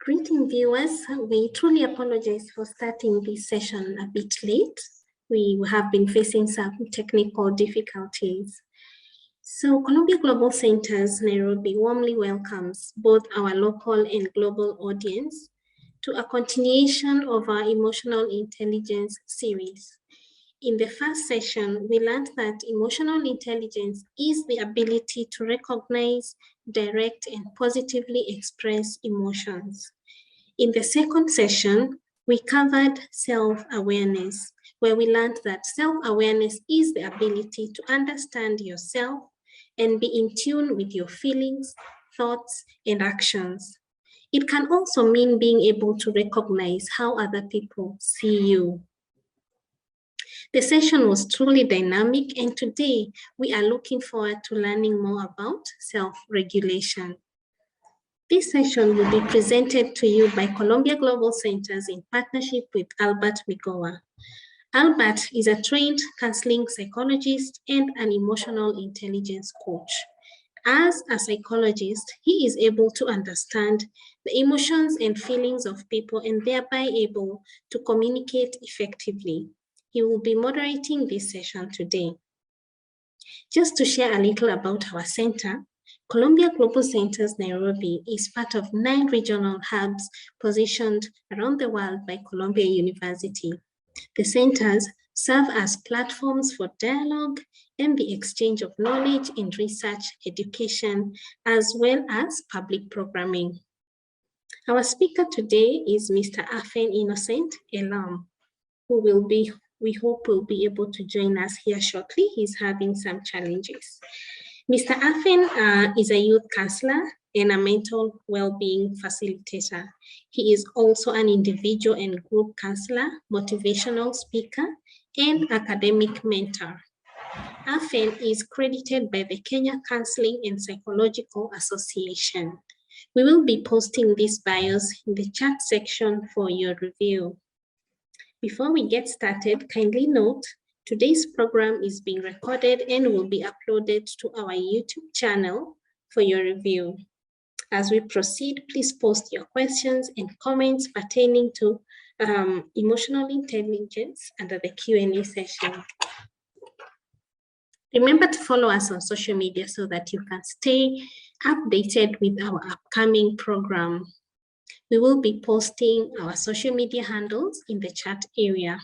Greeting viewers, we truly apologize for starting this session a bit late. We have been facing some technical difficulties. So Columbia Global Centers Nairobi warmly welcomes both our local and global audience to a continuation of our emotional intelligence series. In the first session, we learned that emotional intelligence is the ability to recognize, direct, and positively express emotions. In the second session, we covered self-awareness, where we learned that self-awareness is the ability to understand yourself and be in tune with your feelings, thoughts, and actions. It can also mean being able to recognize how other people see you. The session was truly dynamic, and today we are looking forward to learning more about self-regulation. This session will be presented to you by Columbia Global Centers in partnership with Albert Migowa. Albert is a trained counseling psychologist and an emotional intelligence coach. As a psychologist, he is able to understand the emotions and feelings of people and thereby able to communicate effectively. He will be moderating this session today. Just to share a little about our center, Columbia Global Centers Nairobi is part of 9 regional hubs positioned around the world by Columbia University. The centers serve as platforms for dialogue and the exchange of knowledge in research, education, as well as public programming. Our speaker today is Mr. Afen Innocent Elam, who we hope will be able to join us here shortly. He's having some challenges. Mr. Afen is a youth counselor and a mental well-being facilitator. He is also an individual and group counselor, motivational speaker, and academic mentor. Afen is credited by the Kenya Counseling and Psychological Association. We will be posting these bios in the chat section for your review. Before we get started, kindly note, today's program is being recorded and will be uploaded to our YouTube channel for your review. As we proceed, please post your questions and comments pertaining to emotional intelligence under the Q&A session. Remember to follow us on social media so that you can stay updated with our upcoming program. We will be posting our social media handles in the chat area.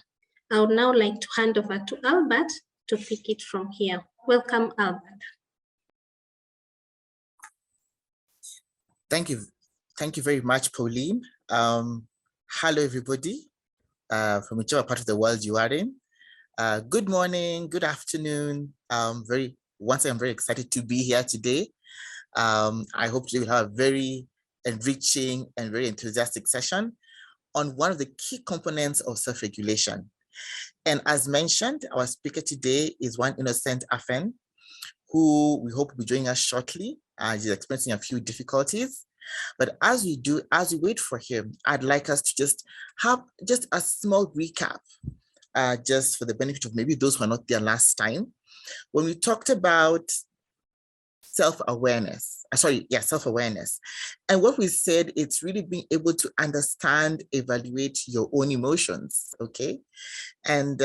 I would now like to hand over to Albert to pick it from here. Welcome, Albert. Thank you. Thank you very much, Pauline. Hello, everybody, from whichever part of the world you are in. Good morning, good afternoon. Once again, I'm very excited to be here today. I hope today we'll have a very enriching and very enthusiastic session on one of the key components of self-regulation. And as mentioned, our speaker today is one Innocent Afen, who we hope will be joining us shortly. He's experiencing a few difficulties. But as we wait for him, I'd like us to just have just a small recap, just for the benefit of maybe those who are not there last time. When we talked about self-awareness. And what we said, it's really being able to understand, evaluate your own emotions, okay? And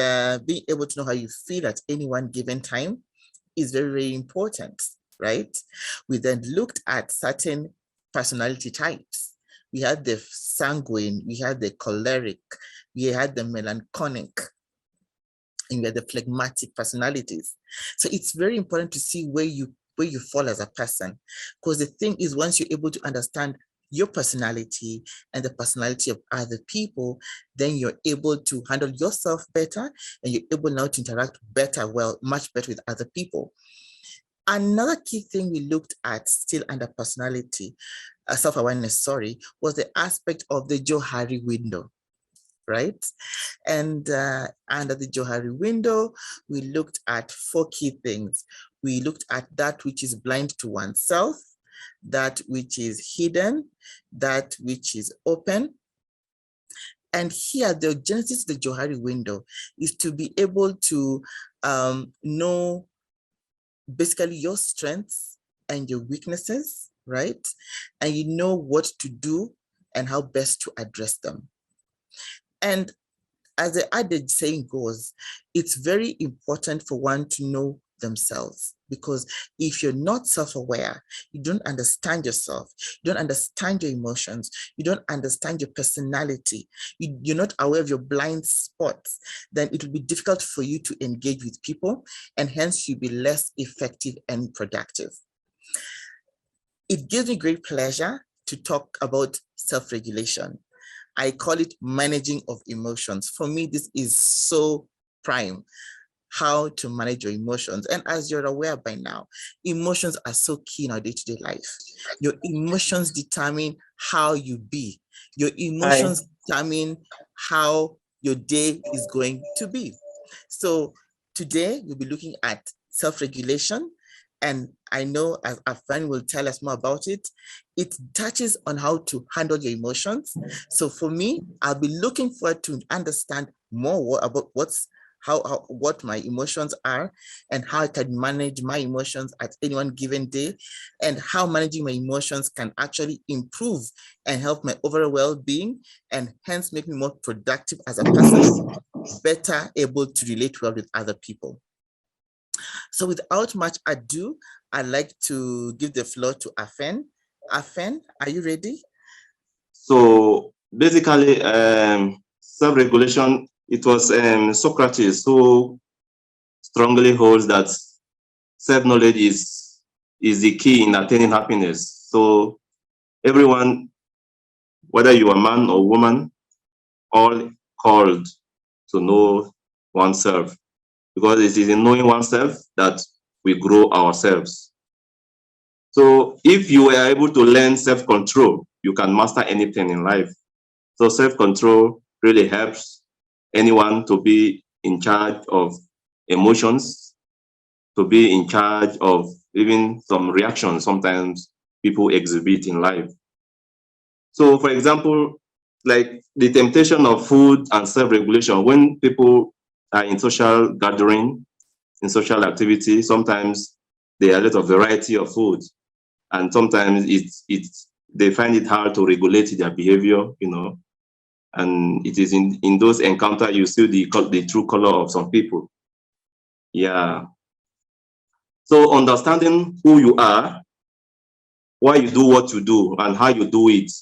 being able to know how you feel at any one given time is very, very important, right? We then looked at certain personality types. We had the sanguine, we had the choleric, we had the melancholic, and we had the phlegmatic personalities. So it's very important to see where you fall as a person, because the thing is, once you're able to understand your personality and the personality of other people, then you're able to handle yourself better and you're able now to interact better, much better with other people. Another key thing we looked at still under personality, self-awareness, was the aspect of the Johari window, right? And under the Johari window, we looked at 4 key things. We looked at that which is blind to oneself, that which is hidden, that which is open. And here, the genesis of the Johari window is to be able to know basically your strengths and your weaknesses, right? And you know what to do and how best to address them. And as the adage saying goes, it's very important for one to know themselves, because if you're not self-aware, you don't understand yourself, you don't understand your emotions, you don't understand your personality, you're not aware of your blind spots, then it will be difficult for you to engage with people, and hence you'll be less effective and productive. It gives me great pleasure to talk about self-regulation. I call it managing of emotions. For me, this is so prime, how to manage your emotions. And as you're aware by now, emotions are so key in our day-to-day life. Your emotions determine how you be. Your emotions determine how your day is going to be. So today we'll be looking at self-regulation. And I know, as our friend will tell us more about it, it touches on how to handle your emotions. So for me, I'll be looking forward to understand more about what my emotions are, and how I can manage my emotions at any one given day, and how managing my emotions can actually improve and help my overall well-being, and hence make me more productive as a person, better able to relate well with other people. So without much ado, I'd like to give the floor to Afen. Afen, are you ready? So basically, self-regulation, it was Socrates who strongly holds that self-knowledge is the key in attaining happiness. So everyone, whether you are man or woman, all called to know oneself, because it is in knowing oneself that we grow ourselves. So if you are able to learn self-control, you can master anything in life. So self-control really helps anyone to be in charge of emotions, to be in charge of even some reactions sometimes people exhibit in life. So for example, like the temptation of food and self-regulation, when people are in social gathering, in social activity, sometimes there are a lot of variety of food, and sometimes they find it hard to regulate their behavior, you know. And it is in those encounters you see the true color of some people. Yeah. So understanding who you are, why you do what you do, and how you do it,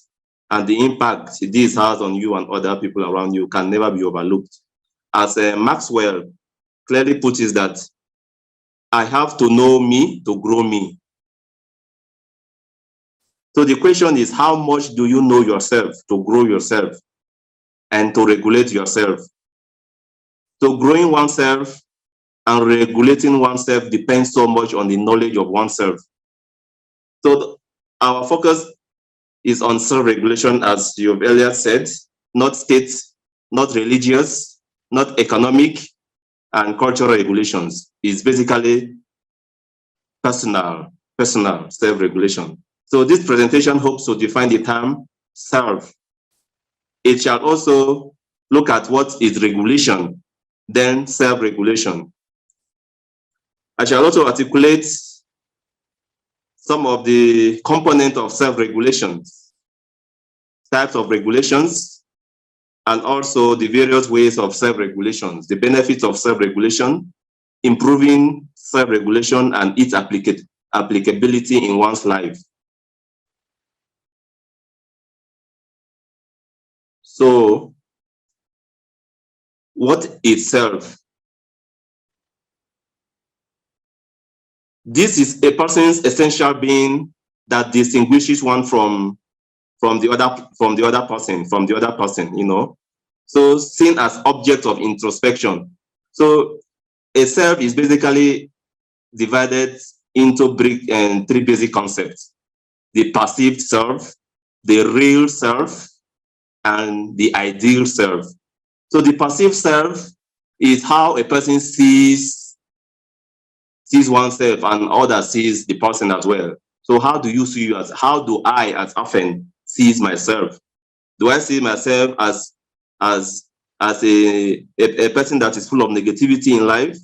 and the impact this has on you and other people around you can never be overlooked. As Maxwell clearly puts it, that I have to know me to grow me. So the question is, how much do you know yourself to grow yourself and to regulate yourself? So growing oneself and regulating oneself depends so much on the knowledge of oneself. So our focus is on self-regulation, as you've earlier said, not state, not religious, not economic, and cultural regulations. It's basically personal self-regulation. So this presentation hopes to define the term self. It shall also look at what is regulation, then self-regulation. I shall also articulate some of the components of self-regulation, types of regulations, and also the various ways of self-regulations, the benefits of self-regulation, improving self-regulation, and its applicability in one's life. So, what is self? This is a person's essential being that distinguishes one from the other person, you know. So seen as object of introspection. So a self is basically divided into three basic concepts: the perceived self, the real self, and the ideal self. So the perceived self is how a person sees oneself, and others sees the person as well. So how do you see yours? How do I, as often, sees myself? Do I see myself as a person that is full of negativity in life?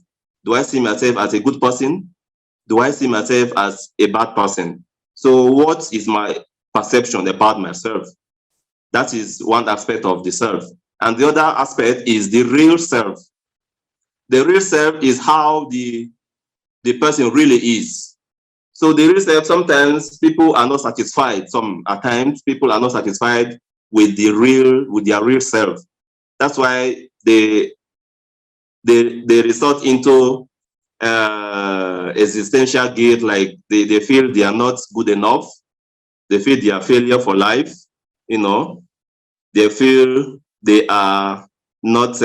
Do I see myself as a good person? Do I see myself as a bad person? So what is my perception about myself? That is one aspect of the self. And the other aspect is the real self. The real self is how the person really is. So the real self, sometimes people are not satisfied. At times, people are not satisfied with their real self. That's why they resort into existential guilt, like they feel they are not good enough. They feel they are failure for life, They feel they are not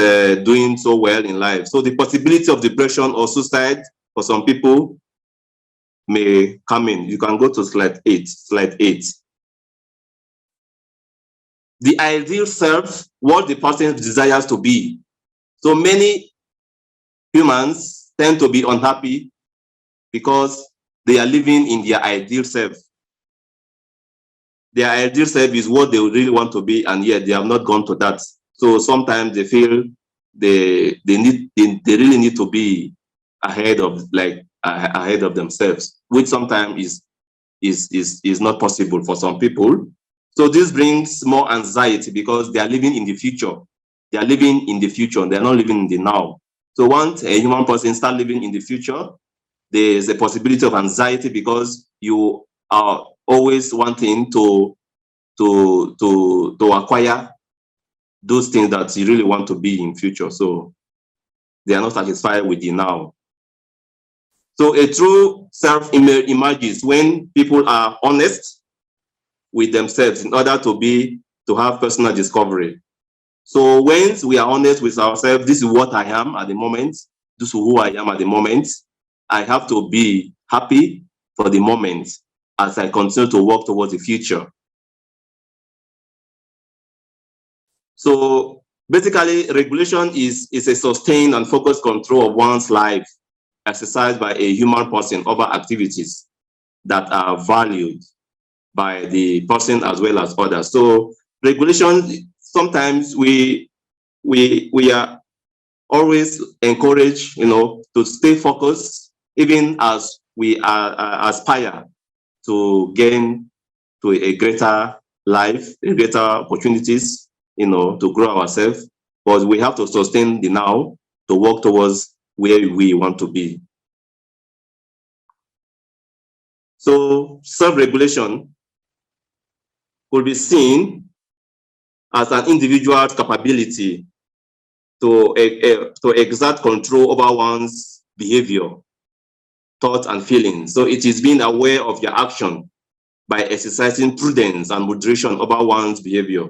doing so well in life. So the possibility of depression or suicide for some people may come in. You can go to slide 8. The ideal self, what the person desires to be. So many humans tend to be unhappy because they are living in their ideal self. Their ideal self is what they really want to be, and yet they have not gone to that. So sometimes they feel they really need to be ahead of themselves, which sometimes is not possible for some people. So this brings more anxiety because they are living in the future. They are living in the future. They are not living in the now. So once a human person starts living in the future, there is a possibility of anxiety because you are always wanting to acquire those things that you really want to be in future. So they are not satisfied with the now. So a true self emerges when people are honest with themselves in order to have personal discovery. So once we are honest with ourselves, this is what I am at the moment, this is who I am at the moment, I have to be happy for the moment as I continue to work towards the future. So basically, regulation is a sustained and focused control of one's life exercised by a human person over activities that are valued by the person as well as others. So regulation, sometimes we are always encouraged, to stay focused, even as we aspire to gain to a greater life, greater opportunities, to grow ourselves. But we have to sustain the now to work towards where we want to be. So self-regulation could be seen as an individual's capability to exert control over one's behavior, thoughts, and feelings. So it is being aware of your action by exercising prudence and moderation over one's behavior.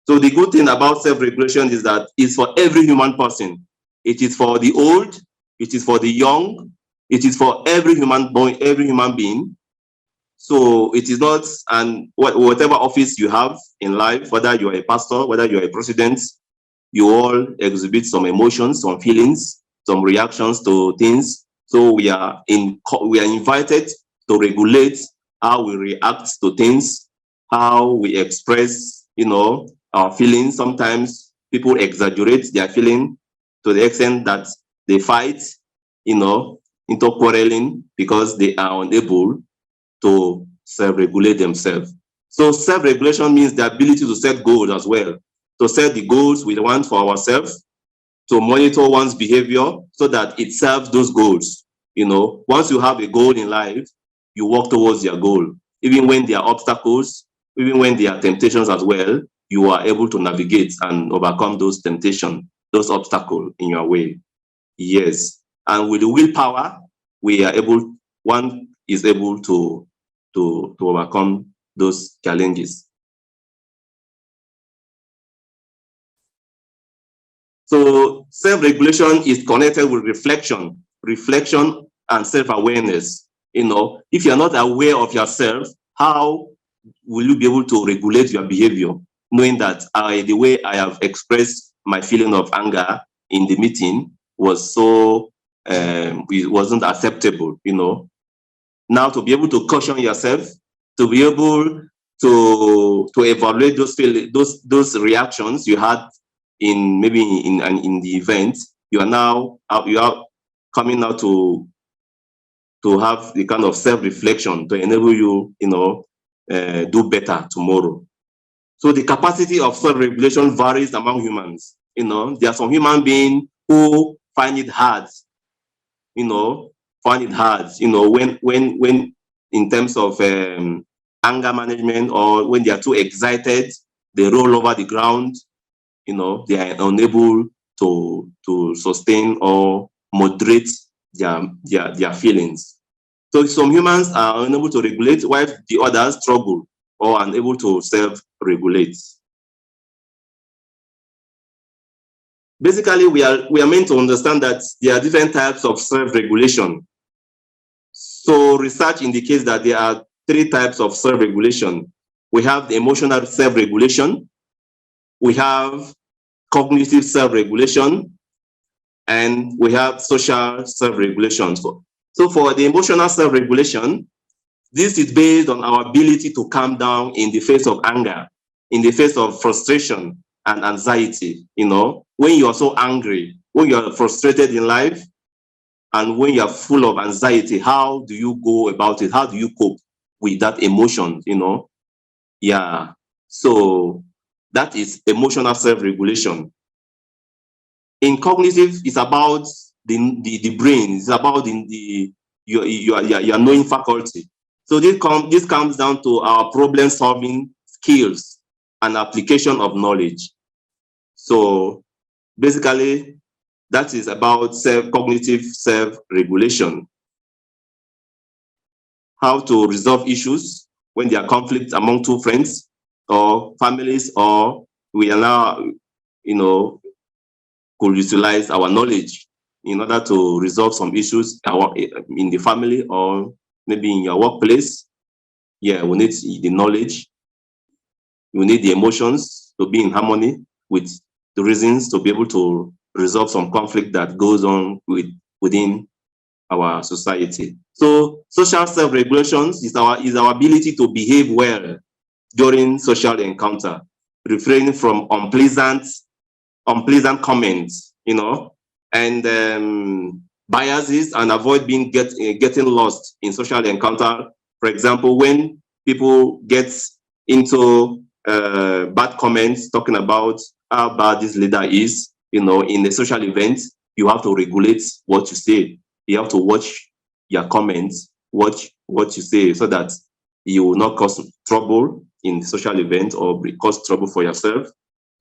So the good thing about self-regulation is that it's for every human person. It is for the old, it is for the young, it is for every human being. So it is not, and whatever office you have in life, whether you're a pastor, whether you're a president, you all exhibit some emotions, some feelings, some reactions to things. So we are invited to regulate how we react to things, how we express, our feelings. Sometimes people exaggerate their feeling to the extent that they fight, into quarreling because they are unable to self-regulate themselves. So self-regulation means the ability to set goals as well, to set the goals we want for ourselves, to monitor one's behavior so that it serves those goals. Once you have a goal in life, you work towards your goal. Even when there are obstacles, even when there are temptations as well, you are able to navigate and overcome those temptations, those obstacles in your way. Yes. And with the willpower, one is able to overcome those challenges. So self-regulation is connected with reflection and self-awareness. If you're not aware of yourself, how will you be able to regulate your behavior, knowing that the way I have expressed my feeling of anger in the meeting was it wasn't acceptable, Now to be able to caution yourself, to be able to evaluate those reactions you had in the event, you are coming out to have the kind of self-reflection to enable you, do better tomorrow. So the capacity of self-regulation varies among humans. You know, there are some human beings who find it hard, you know, when in terms of anger management, or when they are too excited, they roll over the ground, you know, they are unable to sustain or moderate their feelings. So some humans are unable to regulate, while the others struggle or are unable to self-regulate. Basically, we are meant to understand that there are different types of self-regulation. So research indicates that there are 3 types of self-regulation. We have the emotional self-regulation, we have cognitive self-regulation, and we have social self-regulation. So for the emotional self-regulation, this is based on our ability to calm down in the face of anger, in the face of frustration and anxiety. You know, when you are so angry, when you are frustrated in life, and when you are full of anxiety, how do you go about it? How do you cope with that emotion, you know? Yeah, so that is emotional self-regulation. In cognitive, it's about the brain. It's about your knowing faculty. So this comes down to our problem-solving skills and application of knowledge. So basically, that is about cognitive self-regulation. How to resolve issues when there are conflicts among 2 friends or families, or we are now, you know, could utilize our knowledge in order to resolve some issues in the family or maybe in your workplace. Yeah, we need the knowledge. We need the emotions to be in harmony with the reasons to be able to resolve some conflict that goes on within our society. So social self-regulations is our ability to behave well during social encounter, refraining from unpleasant comments, you know, and biases, and avoid getting lost in social encounter. For example, when people get into bad comments talking about how bad this leader is, you know, in a social event, you have to regulate what you say. You have to watch your comments, watch what you say, so that you will not cause trouble in the social event or cause trouble for yourself.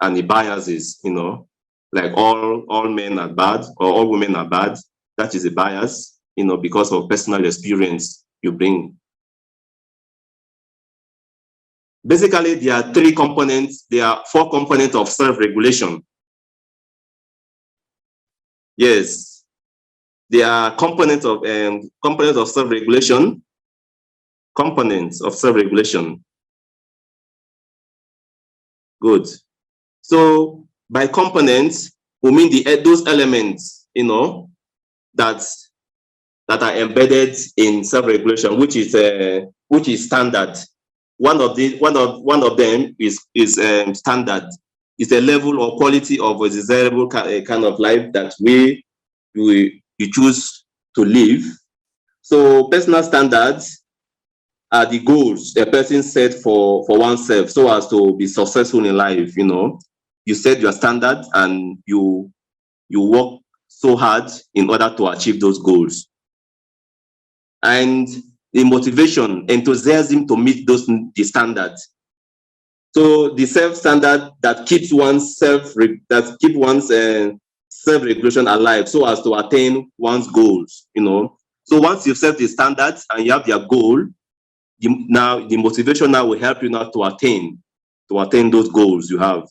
And the biases, you know, like all men are bad or all women are bad. That is a bias, you know, because of personal experience you bring. Basically, there are 3 components. There are 4 components of self-regulation. Yes, there are components of self-regulation. Components of self-regulation. Good. So by components, we mean those elements, you know, that are embedded in self-regulation, which is standard. One of them is standard. It's a level or quality of a desirable kind of life that you choose to live. So personal standards are the goals a person set for oneself so as to be successful in life. You know, you set your standard and you work so hard in order to achieve those goals. And the motivation, enthusiasm to meet the standards. So the self-standard that keeps one's self-regulation alive so as to attain one's goals, you know. So once you've set the standards and you have your goal, now the motivation now will help you now to attain those goals you have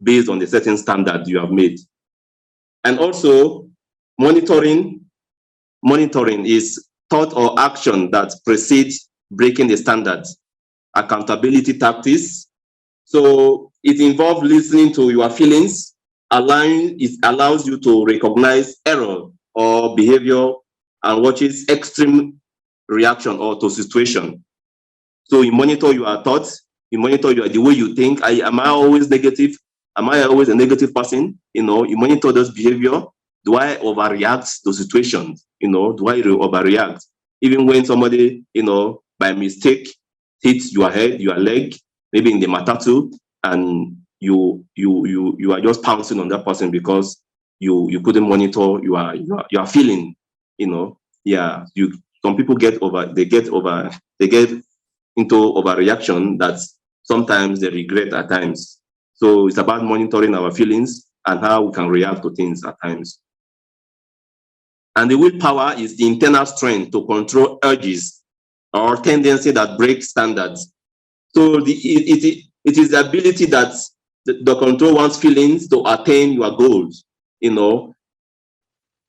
based on the certain standard you have made. And also monitoring is thought or action that precedes breaking the standards. Accountability tactics. So it involves listening to your feelings. It allows you to recognize error or behavior and watches extreme reaction or to situation. So you monitor your thoughts, you monitor the way you think. Am I always negative? Am I always a negative person? You know, you monitor those behavior. Do I overreact to situations? You know, do I overreact? Even when somebody, you know, by mistake hits your head, your leg, maybe in the matatu, and you are just pouncing on that person because you couldn't monitor your feeling, you know. Yeah, some people get into overreaction that sometimes they regret at times. So it's about monitoring our feelings and how we can react to things at times. And the willpower is the internal strength to control urges or tendency that break standards. So it is the ability that the control one's feelings to attain your goals, you know.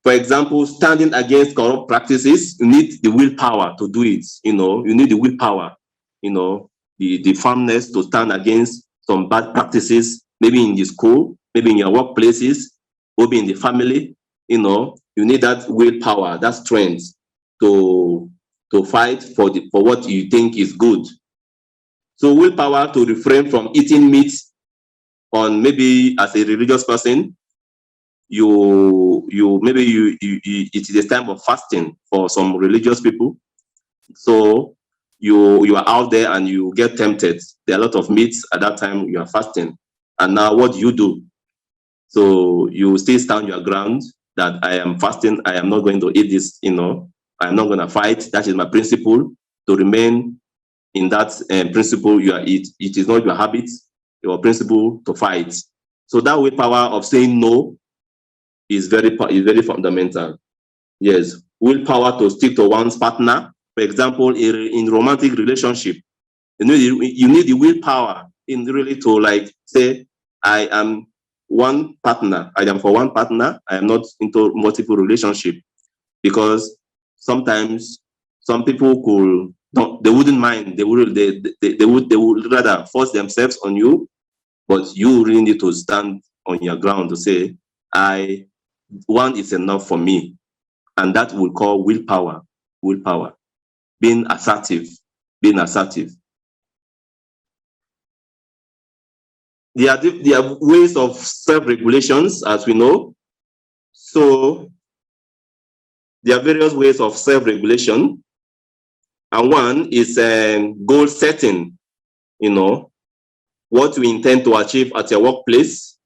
For example, standing against corrupt practices, you need the willpower to do it, you know. You need the willpower, you know, the firmness to stand against some bad practices, maybe in the school, maybe in your workplaces, maybe in the family, you know. You need that willpower, that strength to fight for what you think is good. So willpower to refrain from eating meat on, maybe as a religious person, it is a time of fasting for some religious people. So you are out there and you get tempted. There are a lot of meats at that time you are fasting. And now what do? So you still stand your ground that I am fasting, I am not going to eat this, you know, I'm not going to fight. That is my principle, to remain in that principle. It is not your habit, your principle to fight. So that willpower of saying no is very fundamental. Yes, willpower to stick to one's partner. For example, in romantic relationship, you need the willpower in really to like say, I am one partner. I am for one partner. I am not into multiple relationship, because sometimes some people they wouldn't mind. They would rather force themselves on you, but you really need to stand on your ground to say, one is enough for me. And that will call willpower. Being assertive. There are ways of self-regulations, as we know. So there are various ways of self-regulation. And one is goal setting, you know, what we intend to achieve at your workplace,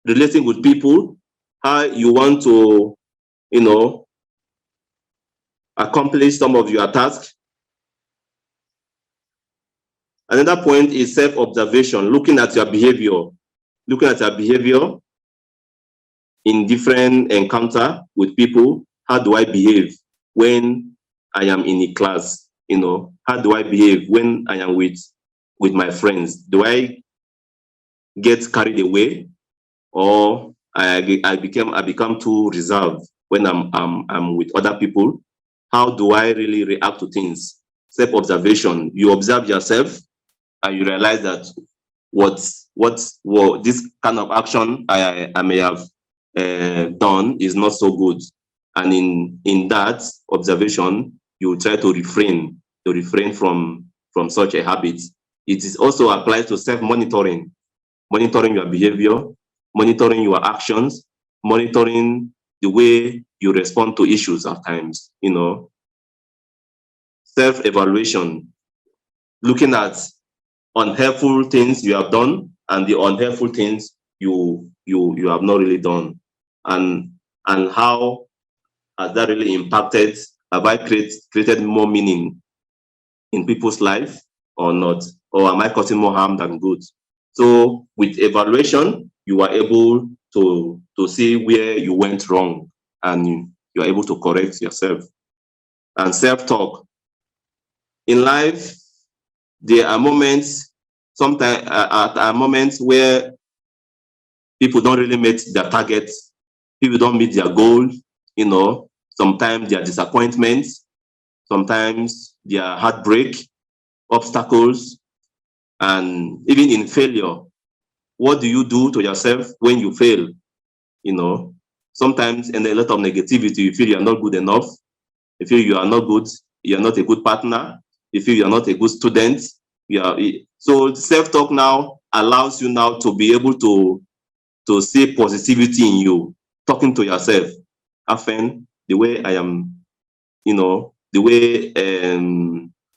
relating with people, how you want to, you know, accomplish some of your tasks. Another point is self-observation, looking at your behavior in different encounter with people. How do I behave when I am in a class? You know, how do I behave when I am with my friends? Do I get carried away, or I become too reserved when I'm with other people? How do I really react to things? Self-observation. You observe yourself and you realize that this kind of action I may have done is not so good. And in that observation, you try to refrain from such a habit. It is also applies to self-monitoring, monitoring your behavior, monitoring your actions, monitoring the way you respond to issues at times, you know. Self-evaluation, looking at unhelpful things you have done and the unhelpful things you have not really done, and how has that really impacted? Have I created more meaning in people's life or not? Or am I causing more harm than good? So with evaluation, you are able to see where you went wrong, and you are able to correct yourself. And self-talk. In life, there are moments, sometimes are moments where people don't really meet their targets, people don't meet their goals, you know. Sometimes there are disappointments, sometimes there are heartbreak, obstacles, and even in failure. What do you do to yourself when you fail? You know, sometimes in a lot of negativity, you feel you are not good enough, you feel you are not good, you are not a good partner, you feel you are not a good student. So self-talk now allows you now to be able to see positivity in you, talking to yourself. Often, the way I am, you know, the way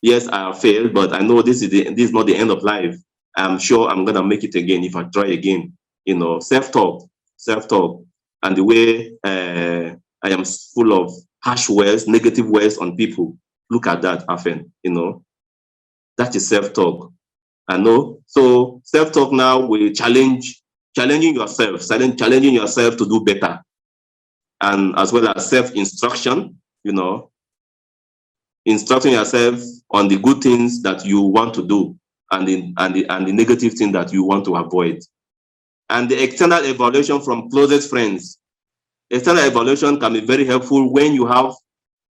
yes, I have failed, but I know this is not the end of life. I'm sure I'm gonna make it again if I try again. You know, self-talk, and the way I am full of harsh words, negative words on people. Look at that, often. You know, that is self-talk. I know. So self-talk now will challenging yourself to do better, and as well as self-instruction. You know, instructing yourself on the good things that you want to do and the negative things that you want to avoid. And the external evaluation from closest friends. External evaluation can be very helpful when you have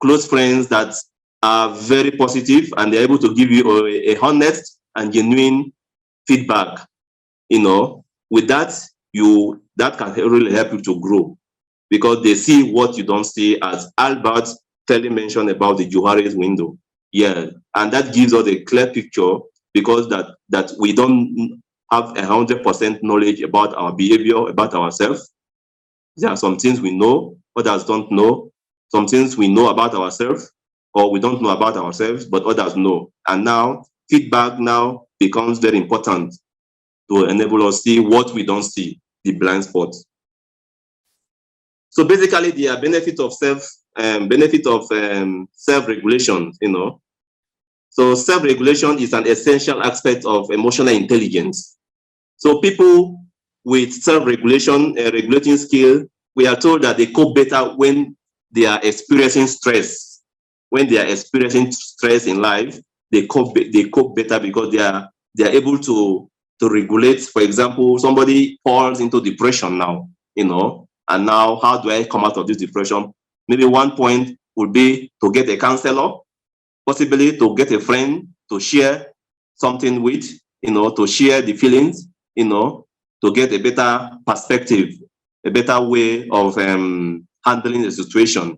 close friends that are very positive and they're able to give you a honest and genuine feedback. You know, with that, that can really help you to grow, because they see what you don't see, as Albert clearly mentioned about the JOHARI'S window. Yeah, and that gives us a clear picture, because that we don't have 100% knowledge about our behavior, about ourselves. There are some things we know, others don't know. Some things we know about ourselves, or we don't know about ourselves, but others know. And now feedback now becomes very important to enable us see what we don't see, the blind spots. So basically, the benefit of self-regulation, you know. So self-regulation is an essential aspect of emotional intelligence. So people with self-regulation, regulating skill, we are told that they cope better when they are experiencing stress. When they are experiencing stress in life, they cope better, because they are able to regulate. For example, somebody falls into depression now, you know, and now how do I come out of this depression? Maybe one point would be to get a counselor, possibly to get a friend to share something with, you know, to share the feelings, you know, to get a better perspective, a better way of handling the situation,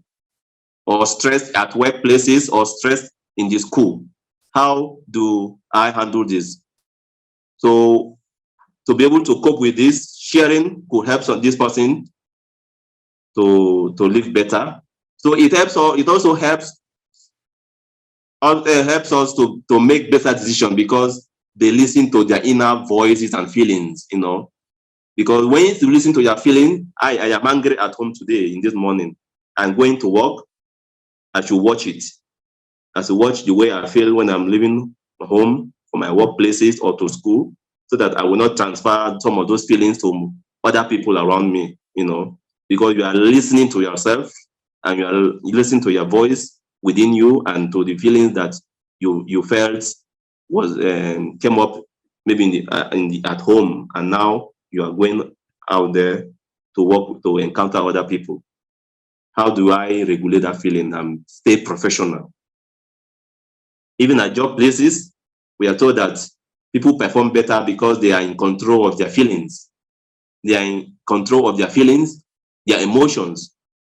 or stress at workplaces, or stress in the school. How do I handle this? So to be able to cope with this, sharing could help this person to live better. So it also helps us to make better decisions, because they listen to their inner voices and feelings, you know. Because when you listen to your feeling, I am angry at home today, in this morning, I'm going to work, I should watch it. I should watch the way I feel when I'm leaving home for my workplaces or to school, so that I will not transfer some of those feelings to other people around me, you know, because you are listening to yourself and you are listening to your voice within you, and to the feelings that you felt was came up maybe at home, and now you are going out there to work, to encounter other people. How do I regulate that feeling and stay professional? Even at job places, we are told that people perform better because they are in control of their feelings. They are in control of their feelings, their emotions,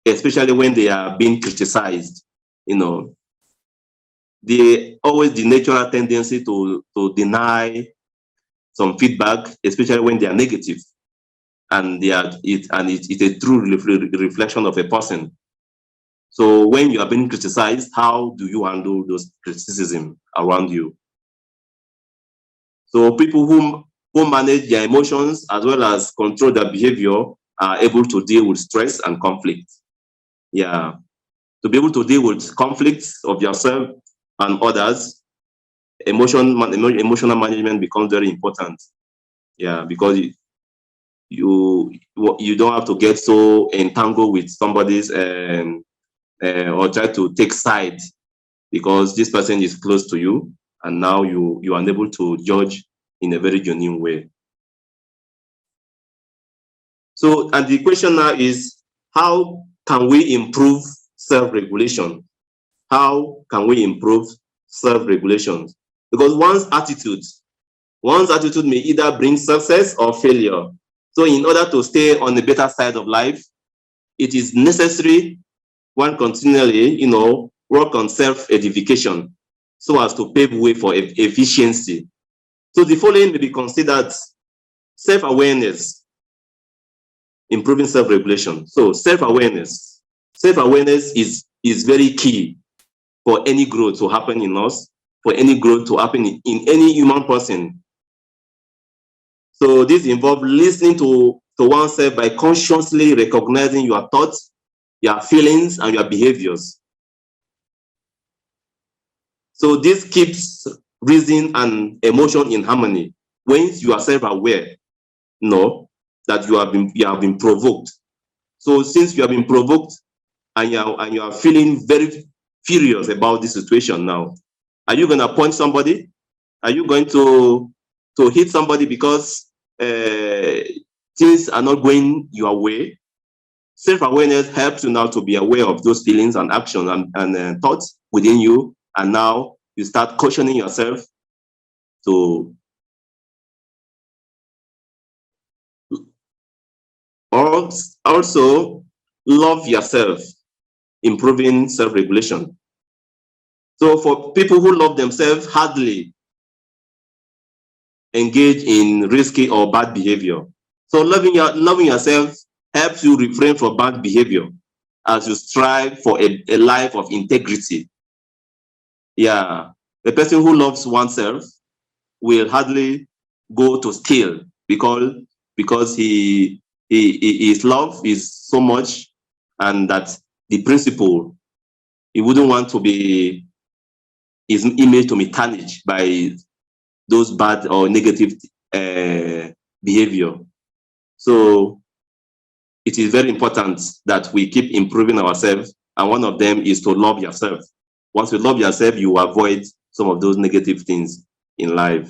especially when they are being criticized. You know, always the natural tendency to deny some feedback, especially when they are negative, and it's a true reflection of a person. So when you are being criticized, how do you handle those criticism around you? So people who manage their emotions as well as control their behavior are able to deal with stress and conflict. Yeah, to be able to deal with conflicts of yourself and others, emotional management becomes very important. Yeah, because you don't have to get so entangled with somebody's or try to take sides, because this person is close to you, and now you are unable to judge in a very genuine way. So, and the question now is, how can we improve self-regulation? How can we improve self-regulation? Because one's attitude may either bring success or failure. So in order to stay on the better side of life, it is necessary one continually, you know, work on self-edification so as to pave way for efficiency. So the following may be considered: self-awareness, improving self-regulation. So self-awareness is very key for any growth to happen in us, for any growth to happen in any human person. So this involves listening to oneself by consciously recognizing your thoughts, your feelings, and your behaviors. So this keeps reason and emotion in harmony. When you are self-aware, that you have been provoked. So since you have been provoked and you are feeling very furious about this situation now, are you going to punch somebody? Are you going to hit somebody because things are not going your way? Self-awareness helps you now to be aware of those feelings and actions and thoughts within you, and now you start cautioning yourself to also love yourself, improving self-regulation. So for people who love themselves, hardly engage in risky or bad behavior. So loving yourself helps you refrain from bad behavior as you strive for a life of integrity. Yeah, the person who loves oneself will hardly go to steal because his love is so much, and that the principle, he wouldn't want to be his image to be tarnished by those bad or negative behavior. So it is very important that we keep improving ourselves, and one of them is to love yourself. Once you love yourself, you avoid some of those negative things in life.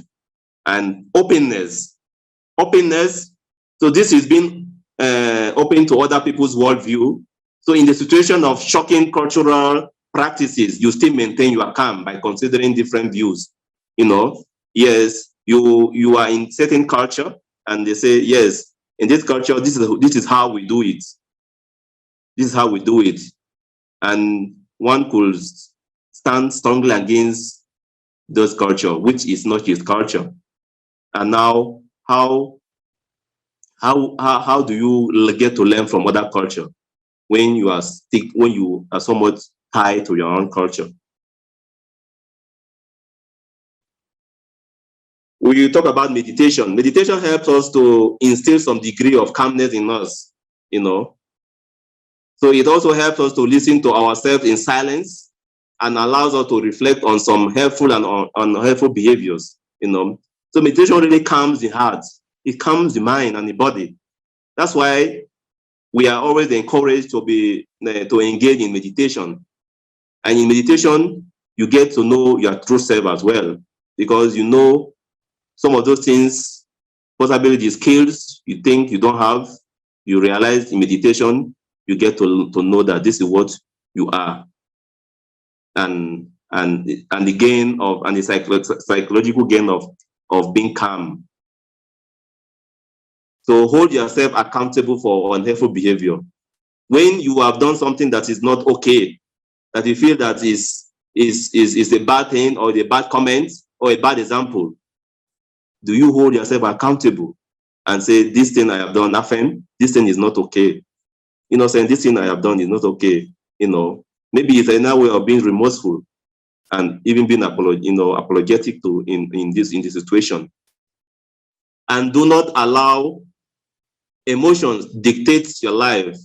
And openness. So this is being open to other people's worldview. So in the situation of shocking cultural practices, you still maintain your calm by considering different views. Yes, you are in certain culture, and they say, yes, in this culture, this is how we do it. This is how we do it. And one could stand strongly against those culture, which is not his culture. And now, how do you get to learn from other culture when you are somewhat tied to your own culture? We talk about meditation. Meditation helps us to instill some degree of calmness in us, So it also helps us to listen to ourselves in silence and allows us to reflect on some helpful and unhelpful behaviors, So meditation really calms the heart. It calms the mind and the body. That's why we are always encouraged to engage in meditation. And in meditation, you get to know your true self as well, because some of those things, possibly the skills you think you don't have, you realize in meditation, you get to know that this is what you are. And the gain of, and the psychological gain of being calm. So hold yourself accountable for unhelpful behavior. When you have done something that is not okay, that you feel that is a bad thing or a bad comment or a bad example, do you hold yourself accountable and say, this thing I have done, affirm, this thing is not okay? Saying this thing I have done is not okay. Maybe it's another way of being remorseful and even being apologetic to in this situation. And do not allow emotions dictate your life.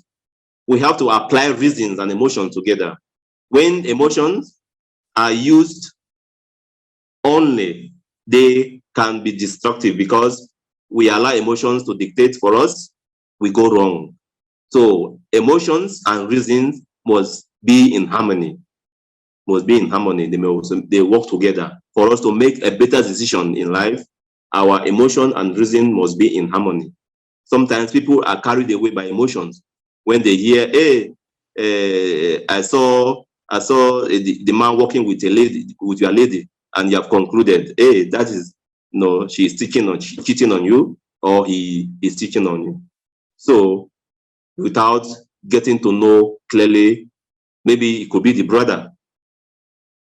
We have to apply reasons and emotions together. When emotions are used only, they can be destructive because we allow emotions to dictate for us, we go wrong. So emotions and reasons must be in harmony. They work together. For us to make a better decision in life, our emotion and reason must be in harmony. Sometimes people are carried away by emotions. When they hear, hey, I saw the man walking with your lady, and you have concluded, hey, that is, she's cheating on you, or he is cheating on you. So without getting to know clearly, maybe it could be the brother.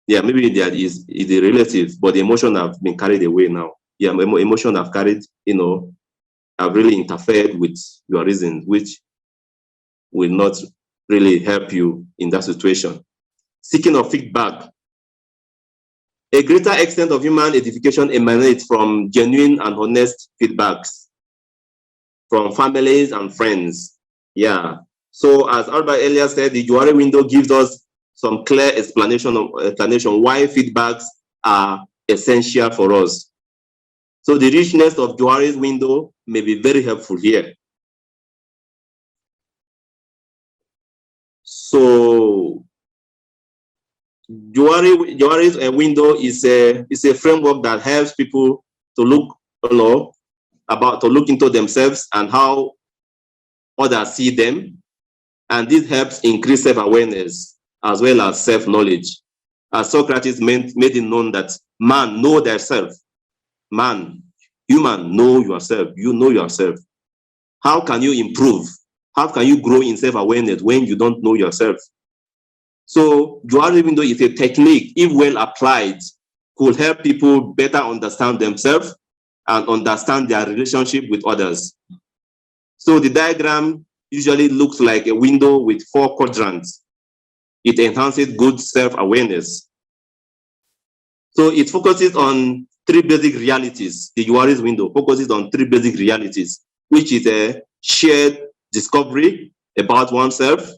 Yeah, maybe there is the relative, but the emotion have been carried away now. Yeah, emotion have carried, have really interfered with your reason, which will not really help you in that situation. Seeking of feedback. A greater extent of human edification emanates from genuine and honest feedbacks from families and friends. Yeah. So as Albert earlier said, the Johari window gives us some clear explanation why feedbacks are essential for us. So the richness of Johari's window may be very helpful here. So Johari's window is a framework that helps people to look, to look into themselves and how others see them, and this helps increase self-awareness as well as self-knowledge. As Socrates made it known that man know thyself. Man, human, know yourself. You know yourself. How can you improve? How can you grow in self-awareness when you don't know yourself? So Johari window is a technique, if well applied, could help people better understand themselves and understand their relationship with others. So the diagram usually looks like a window with 4 quadrants. It enhances good self-awareness. So it focuses on 3 basic realities. The Johari's window focuses on 3 basic realities, which is a shared discovery about oneself,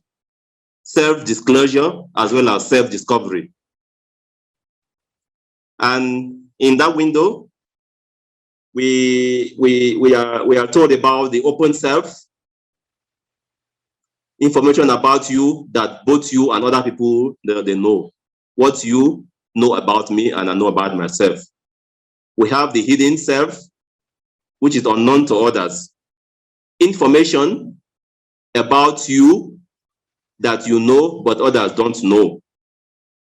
self-disclosure, as well as self-discovery. And in that window, we are told about the open self, information about you that both you and other people they know. What you know about me and I know about myself. We have the hidden self, which is unknown to others. Information about you that you know but others don't know.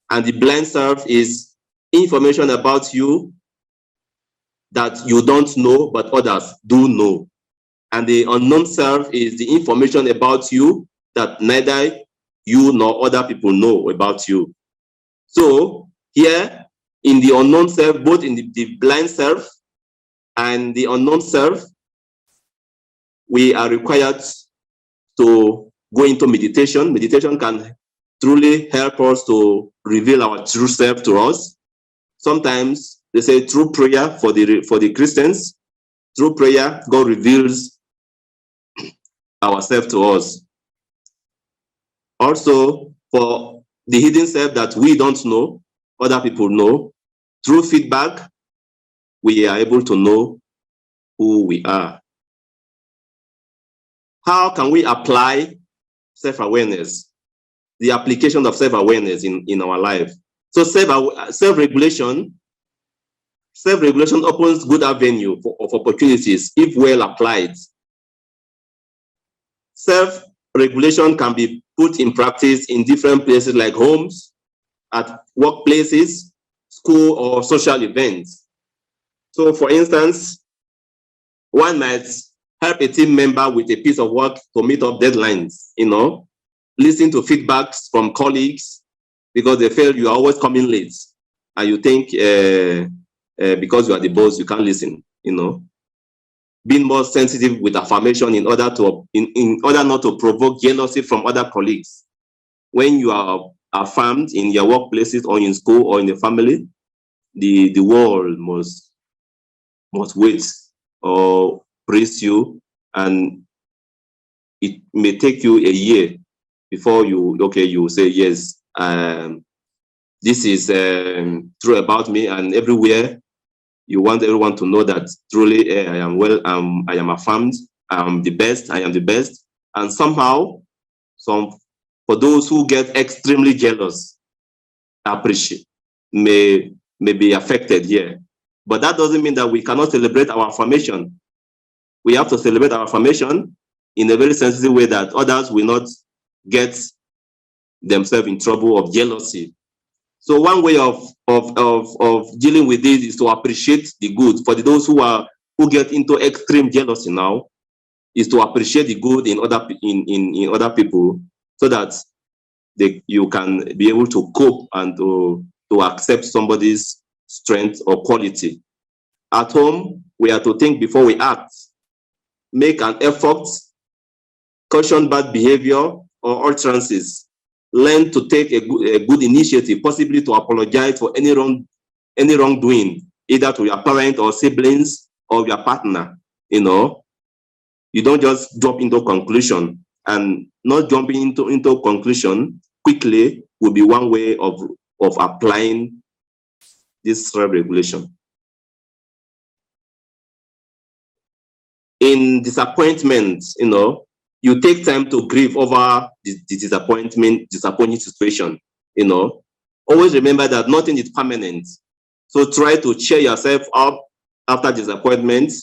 And the blind self is information about you that you don't know but others do know. And the unknown self is the information about you that neither you nor other people know about you. So here in the unknown self, both in the blind self and the unknown self, we are required to go into meditation. Meditation can truly help us to reveal our true self to us. Sometimes they say through prayer for the Christians, through prayer, God reveals ourselves to us. Also, for the hidden self that we don't know, other people know, through feedback, we are able to know who we are. How can we apply self-awareness? The application of self-awareness in our life. So self-regulation opens good avenue of opportunities if well applied. Self-regulation can be put in practice in different places like homes, at workplaces, school, or social events. So for instance, one might help a team member with a piece of work to meet up deadlines, listen to feedbacks from colleagues because they feel you are always coming late and you think because you are the boss, you can't listen, Being more sensitive with affirmation in order not to provoke jealousy from other colleagues. When you are affirmed in your workplaces or in school or in the family, the world must wait or praise you, and it may take you a year before you say yes, this is true about me, and everywhere you want everyone to know that truly I am well, I am affirmed, I am the best, and somehow for those who get extremely jealous, appreciate may be affected here. But that doesn't mean that we cannot celebrate our affirmation. We have to celebrate our affirmation in a very sensitive way that others will not get themselves in trouble of jealousy. So one way of dealing with this is to appreciate the good. For those who get into extreme jealousy now, is to appreciate the good in other people, so that you can be able to cope and to accept somebody's strength or quality. At home, we are to think before we act, make an effort, caution bad behavior or utterances, learn to take a good initiative, possibly to apologize for any any wrongdoing, either to your parent or siblings or your partner, you know, you don't just jump into conclusion. And not jumping into conclusion quickly will be one way of applying this self-regulation. In disappointment, you know, you take time to grieve over the disappointing situation, you know. Always remember that nothing is permanent. So try to cheer yourself up after disappointment.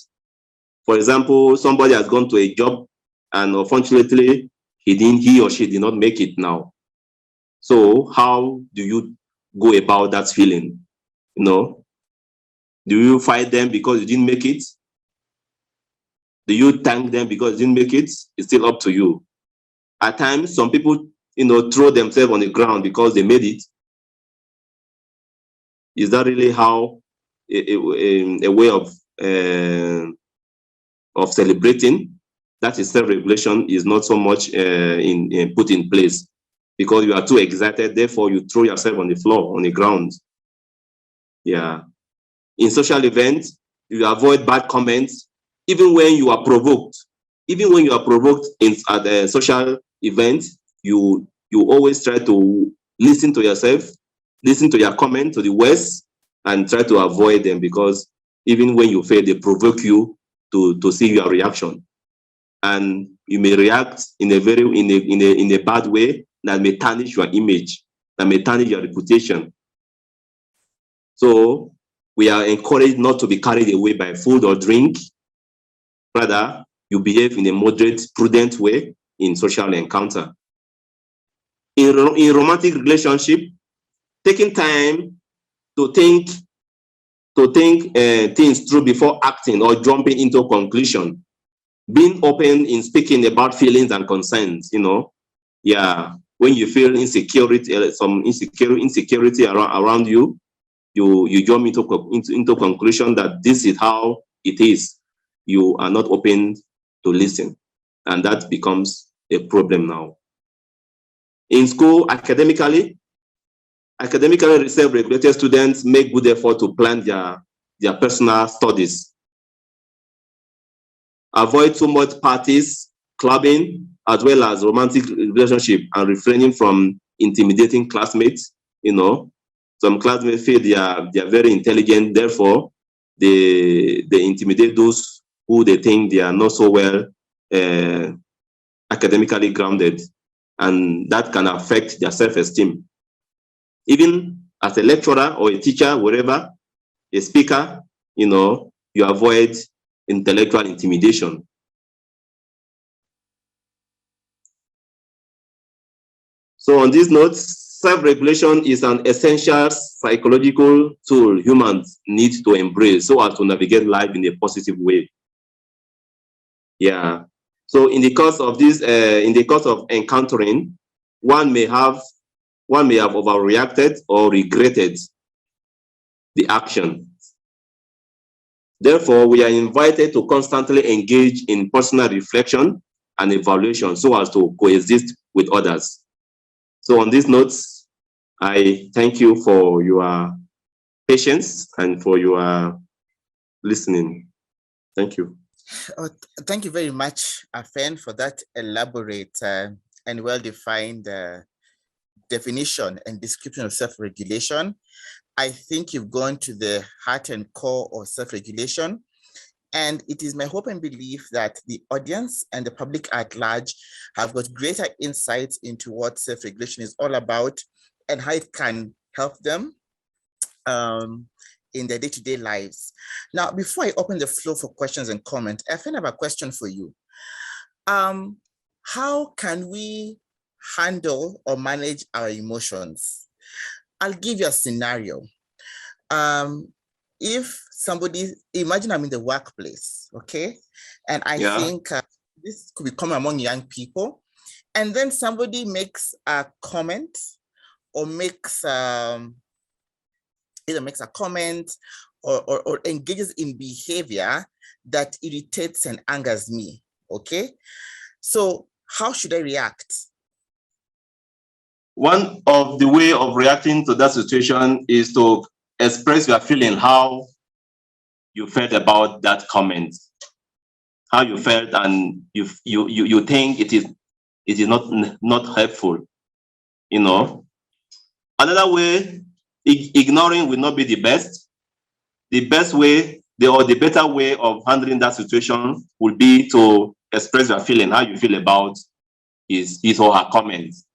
For example, somebody has gone to a job and unfortunately he or she did not make it now. So how do you go about that feeling? You know, do you fight them because you didn't make it? Do you thank them because you didn't make it? It's still up to you. At times, some people, you know, throw themselves on the ground because they made it. Is that really how a way of celebrating? That is self-regulation is not so much put in place because you are too excited. Therefore, you throw yourself on the floor, on the ground. Yeah. In social events, you avoid bad comments, even when you are provoked. Even when you are provoked at a social event, you always try to listen to yourself, listen to your comment, to the words, and try to avoid them because even when you fail, they provoke you to see your reaction. And you may react in a bad way that may tarnish your image, that may tarnish your reputation. So we are encouraged not to be carried away by food or drink. Rather, you behave in a moderate, prudent way in social encounter. In romantic relationship, taking time to think things through before acting or jumping into conclusion. Being open in speaking about feelings and concerns, you know. Yeah, when you feel insecurity, some insecurity around you, you jump into conclusion that this is how it is. You are not open to listen, and that becomes a problem now. In school, academically, self-regulated students make good effort to plan their personal studies. Avoid too much parties, clubbing, as well as romantic relationship, and refraining from intimidating classmates. You know, some classmates feel they are very intelligent, therefore they intimidate those who they think they are not so well academically grounded, and that can affect their self-esteem. Even as a lecturer or a teacher, wherever, a speaker, you know, you avoid intellectual intimidation. So on this note, self-regulation is an essential psychological tool humans need to embrace so as to navigate life in a positive way. Yeah. So in the course of this, in the course of encountering, one may have overreacted or regretted the action. Therefore, we are invited to constantly engage in personal reflection and evaluation so as to coexist with others. So on these notes, I thank you for your patience and for your listening. Thank you. Thank you very much, Afen, for that elaborate and well-defined definition and description of self-regulation. I think you've gone to the heart and core of self-regulation. And it is my hope and belief that the audience and the public at large have got greater insights into what self-regulation is all about and how it can help them in their day-to-day lives. Now, before I open the floor for questions and comments, I have a question for you. How can we handle or manage our emotions? I'll give you a scenario. If somebody, imagine I'm in the workplace, okay? And I think this could be common among young people. And then somebody makes a comment or either makes a comment or engages in behavior that irritates and angers me, okay? So how should I react? One of the way of reacting to that situation is to express your feeling, how you felt about that comment, how you felt, and you think it is not helpful. You know, another way, ignoring will not be the best. The best way, or the better way of handling that situation would be to express your feeling, how you feel about his or her comments,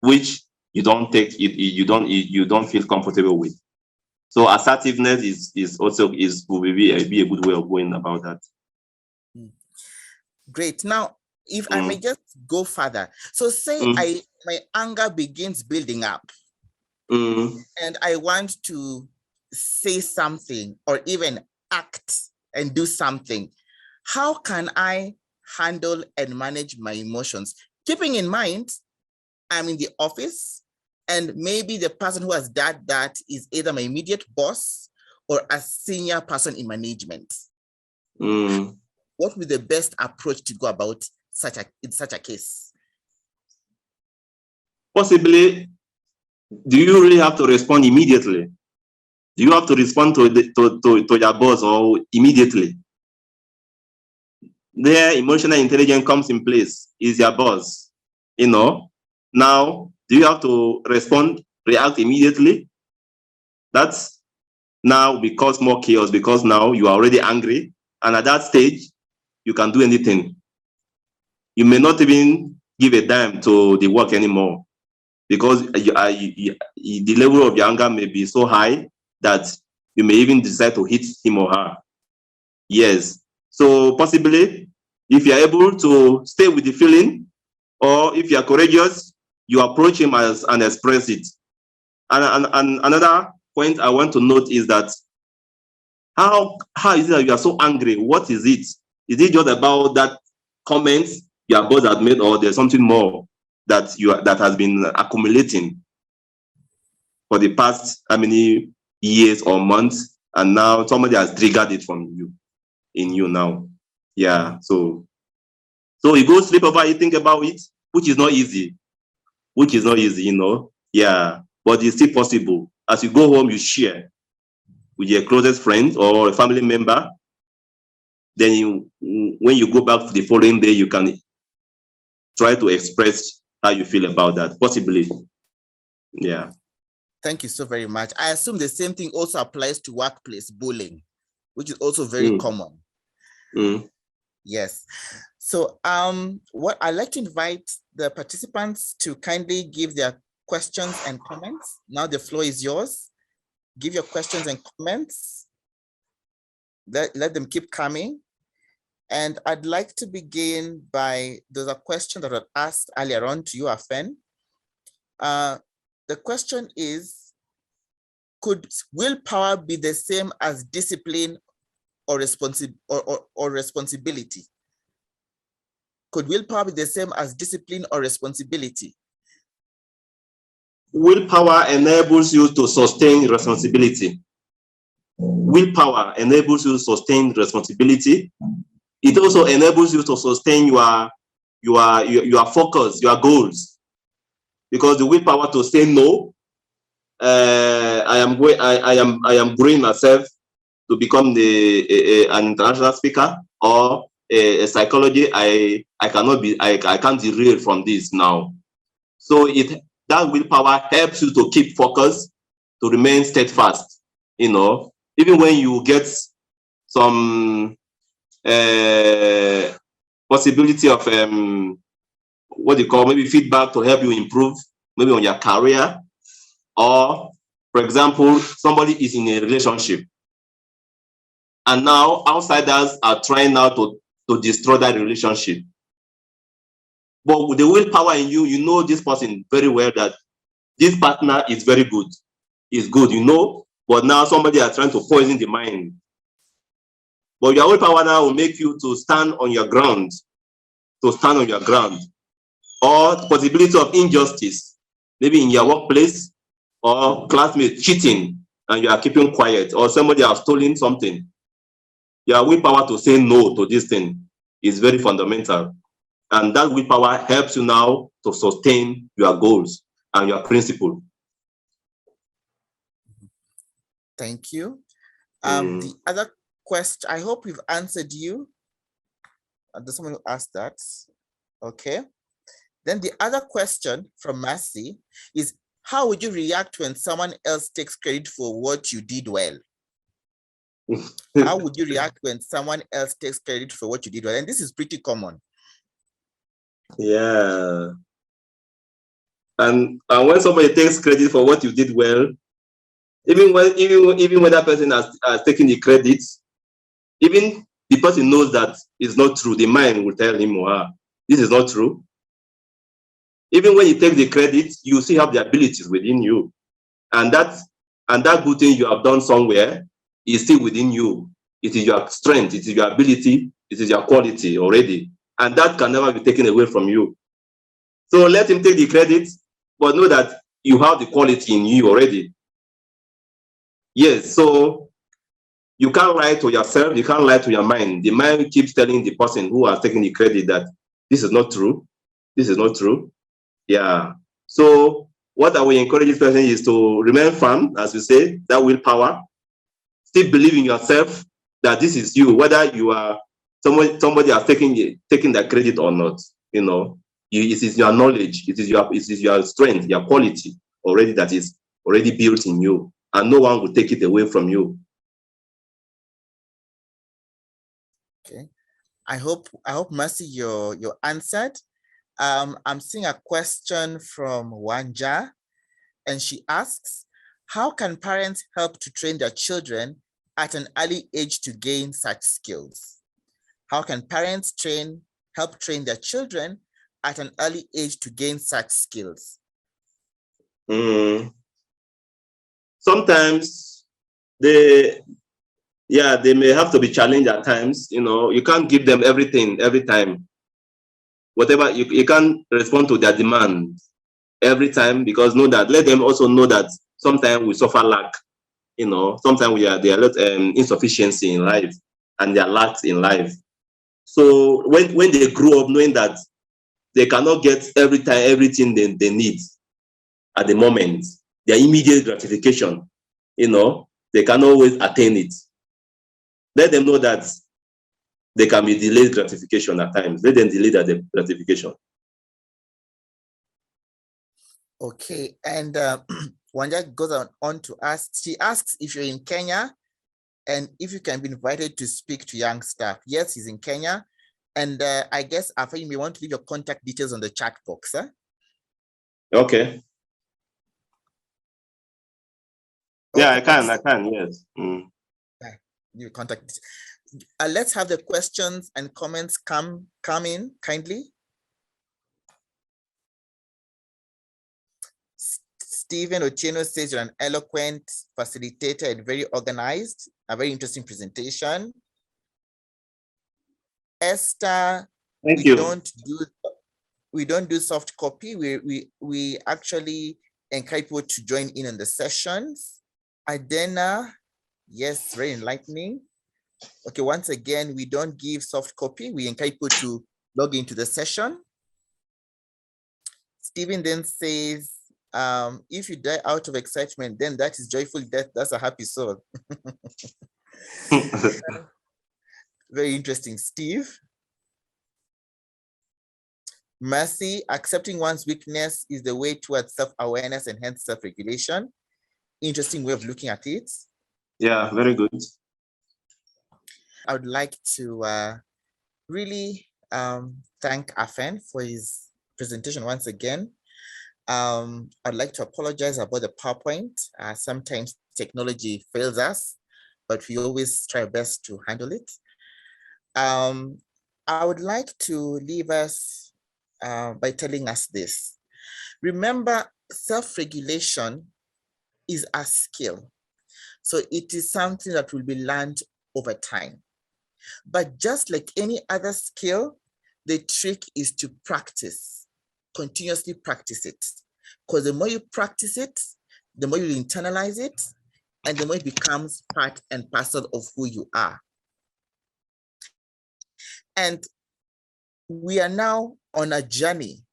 which you don't feel comfortable with. So assertiveness will be a good way of going about that. Great. Now, if I may just go further. So say my anger begins building up, and I want to say something or even act and do something. How can I handle and manage my emotions? Keeping in mind, I'm in the office, and maybe the person who has done that is either my immediate boss or a senior person in management. What would be the best approach to go about in such a case? Possibly, do you really have to respond immediately? Do you have to respond to your boss or immediately? Their emotional intelligence comes in place, is your boss. You know, now, do you have to react immediately? That's now will cause more chaos, because now you are already angry, and at that stage, you can do anything. You may not even give a dime to the work anymore, because the level of your anger may be so high that you may even decide to hit him or her. Yes. So possibly, if you're able to stay with the feeling, or if you're courageous, you approach him and express it. And another point I want to note is that how is it that you are so angry? What is it? Is it just about that comment your boss has made, or there's something more that has been accumulating for the past how many years or months, and now somebody has triggered it in you now? Yeah. So you go sleep over, you think about it, which is not easy. You know. Yeah. But it's still possible. As you go home, you share with your closest friend or a family member. Then when you go back to the following day, you can try to express how you feel about that, possibly. Yeah. Thank you so very much. I assume the same thing also applies to workplace bullying, which is also very common. Yes. So what I'd like to invite the participants to kindly give their questions and comments. Now the floor is yours. Give your questions and comments. Let them keep coming. And I'd like to begin by, there's a question that I asked earlier on to you, Afen. The question is, could willpower be the same as discipline or responsibility? Could willpower be the same as discipline or responsibility? Willpower enables you to sustain responsibility. Willpower enables you to sustain responsibility. It also enables you to sustain your focus, your goals. Because the willpower to say no, I am growing myself to become an international speaker, or a psychology. I can't derail from this now. So that willpower helps you to keep focus, to remain steadfast. You know, even when you get some possibility of what you call maybe feedback to help you improve, maybe on your career, or for example, somebody is in a relationship, and now outsiders are trying now to destroy that relationship. But with the willpower in you, you know this person very well, that this partner is very good, is good, you know, but now somebody are trying to poison the mind. But your willpower now will make you to stand on your ground, or the possibility of injustice, maybe in your workplace, or classmates cheating and you are keeping quiet, or somebody has stolen something. Your willpower to say no to this thing is very fundamental. And that willpower helps you now to sustain your goals and your principle. Thank you. The other question, I hope we've answered you. There's someone who asked that. Okay. Then the other question from Mercy is, how would you react when someone else takes credit for what you did well? How would you react when someone else takes credit for what you did well? And this is pretty common. Yeah. And when somebody takes credit for what you did well, even when that person has taken the credit, even the person knows that it's not true, the mind will tell him or her, this is not true. Even when you take the credit, you still have the abilities within you. And that good thing you have done somewhere is still within you. It is your strength, it is your ability, it is your quality already. And that can never be taken away from you. So let him take the credit, but know that you have the quality in you already. Yes, so you can't lie to yourself, you can't lie to your mind. The mind keeps telling the person who has taken the credit that this is not true, this is not true. Yeah. So what I will encourage this person is to remain firm, as you say, that willpower. Still believe in yourself that this is you, whether you are somebody has taken that credit or not. You know, it is your knowledge, it is your strength, your quality already that is already built in you, and no one will take it away from you. Okay. I hope Mercy, you're answered. I'm seeing a question from Wanja, and she asks, how can parents help to train their children at an early age to gain such skills? How can parents help train their children at an early age to gain such skills? Sometimes they may have to be challenged at times. You know, you can't give them everything every time. Whatever, you can't respond to their demand every time, because let them also know that sometimes we suffer lack. You know, sometimes there are a lot insufficiency in life, and there are lacks in life. So when they grow up knowing that they cannot get everything they need at the moment, their immediate gratification, you know, they can always attain it. Let them know that there can be delayed gratification at times. Let them delay that gratification. Okay, and Wanja goes on to ask, she asks if you're in Kenya and if you can be invited to speak to young staff. Yes, he's in Kenya. And I guess, Afa, you may want to leave your contact details on the chat box. Huh? Okay. Yeah, I can, yes. Your contact. Let's have the questions and comments come in kindly. Stephen Ochieno says you're an eloquent facilitator and very organized, a very interesting presentation. Esther, Thank you. We don't do soft copy. We actually encourage people to join in on the sessions. Idena, yes, very enlightening. Okay, once again, we don't give soft copy. We encourage people to log into the session. Stephen then says, if you die out of excitement, then that is joyful death. That's a happy soul. Very interesting, Steve. Mercy, accepting one's weakness is the way towards self-awareness and hence self-regulation. Interesting way of looking at it. Yeah, very good. I would like to really thank Afen for his presentation once again. I'd like to apologize about the PowerPoint. Sometimes technology fails us, but we always try our best to handle it. I would like to leave us by telling us this. Remember, self-regulation is a skill. So it is something that will be learned over time. But just like any other skill, the trick is to practice, continuously practice it. Because the more you practice it, the more you internalize it, and the more it becomes part and parcel of who you are. And we are now on a journey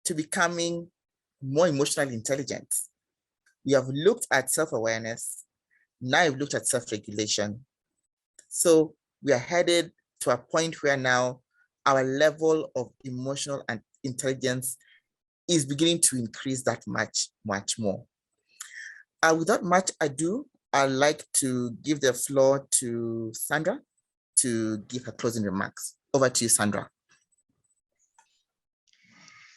to becoming more emotionally intelligent. We have looked at self-awareness. Now we've looked at self-regulation. So we are headed to a point where now our level of emotional and intelligence is beginning to increase that much more. Without much ado, I'd like to give the floor to Sandra to give her closing remarks. Over to you, Sandra.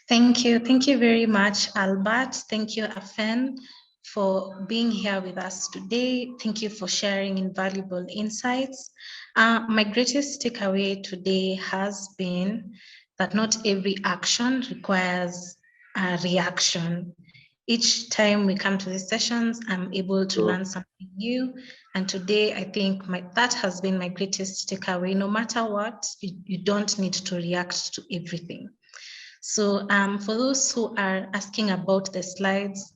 Thank you. Thank you very much, Albert. Thank you, Afen, for being here with us today. Thank you for sharing invaluable insights. My greatest takeaway today has been that not every action requires a reaction. Each time we come to these sessions, I'm able to learn something new. And today, I think that has been my greatest takeaway. No matter what, you don't need to react to everything. So for those who are asking about the slides,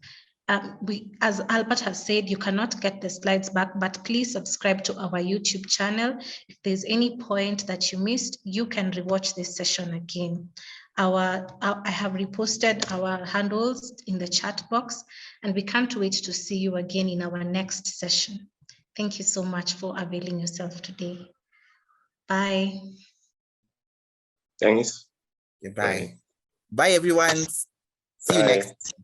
as Albert has said, you cannot get the slides back, but please subscribe to our YouTube channel. If there's any point that you missed, you can rewatch this session again. I have reposted our handles in the chat box, and we can't wait to see you again in our next session. Thank you so much for availing yourself today. Bye. Thanks. Goodbye. Bye, everyone. See you next.